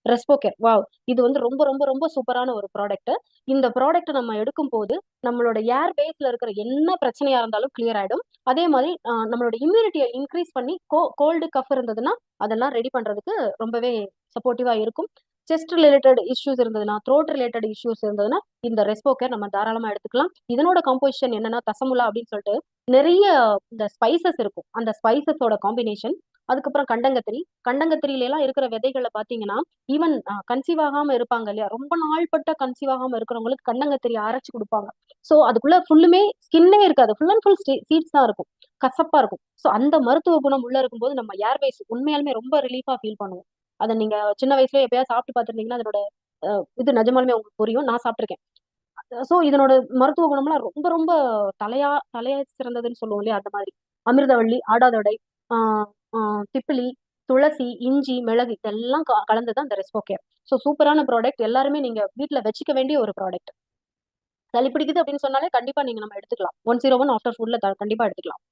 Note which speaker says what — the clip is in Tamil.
Speaker 1: ரெஸ்போ கேர், வாவ்! இது வந்து ரொம்ப ரொம்ப ரொம்ப சூப்பரான ஒரு ப்ராடக்ட். இந்த ப்ராடக்ட் நம்ம எடுக்கும்போது, நம்மளோட ஏர் பேஸ்ல இருக்கிற என்ன பிரச்சனையா இருந்தாலும் கிளியர் ஆயிடும். அதே மாதிரி நம்மளோட இம்யூனிட்டிய இன்கிரீஸ் பண்ணி கோல்டு, கஃப் இருந்ததுன்னா, அதெல்லாம் ரெடி பண்றதுக்கு ரொம்பவே சப்போர்ட்டிவா இருக்கும். செஸ்ட் ரிலேட்டட் இஷ்யூஸ் இருந்ததுன்னா, த்ரோட் ரிலேட்டட் இஷ்யூஸ் இருந்ததுன்னா, இந்த ரெஸ்போ கேர் நம்ம தாராளமா எடுத்துக்கலாம். இதனோட காம்போசிஷன் என்னன்னா, தசமுலா அப்படின்னு சொல்லிட்டு நெறைய இந்த ஸ்பைசஸ் இருக்கும். அந்த ஸ்பைசஸோட காம்பினேஷன். அதுக்கப்புறம் கண்டங்கத்திரி. கண்டங்கத்திரில எல்லாம் இருக்கிற விதைகள பார்த்தீங்கன்னா, ஈவன் கன்சீவ் ஆகாம இருப்பாங்க இல்லையா? ரொம்ப நாள்பட்ட கன்சீவ் ஆகாம இருக்கிறவங்களுக்கு கண்டங்கத்திரி அரைச்சு குடுப்பாங்க. சோ அதுக்குள்ள ஃபுல்லுமே ஸ்கின்னே இருக்காது. ஃபுல் அண்ட் ஃபுல் சீட்ஸ் தான் இருக்கும். கசப்பா இருக்கும். சோ அந்த மருத்துவ குணம் உள்ள இருக்கும்போது நம்ம ஏர்வேஸ் உண்மையாலுமே ரொம்ப ரிலீஃபா ஃபீல் பண்ணுவோம். அத நீங்க சின்ன வயசுலயே எப்பயாவது சாப்பிட்டு பார்த்திருந்தீங்கன்னா, அதனோட அ இது நிஜமாலுமே உங்களுக்கு புரியும். நான் சாப்பிட்டுருக்கேன். சோ இதனோட மருத்துவ குணம்லாம் ரொம்ப ரொம்ப தலையா சிறந்ததுன்னு சொல்லுவோம் இல்லையா? அந்த மாதிரி. அமிர்தவள்ளி, ஆடாதொடை, ஆ ஆ திப்பிலி, துளசி, இஞ்சி, மிளகு இதெல்லாம் கலந்தது தான் இந்த ரெஸ்போ கேர். சோ சூப்பரான ப்ராடக்ட். எல்லாருமே நீங்க வீட்ல வச்சுக்க வேண்டிய ஒரு ப்ராடக்ட். சளி பிடிக்குது அப்படின்னு சொன்னாலே கண்டிப்பா நம்ம எடுத்துக்கலாம். 101 ஆஃப்டர் ஃபுட்ல கண்டிப்பா எடுத்துக்கலாம்.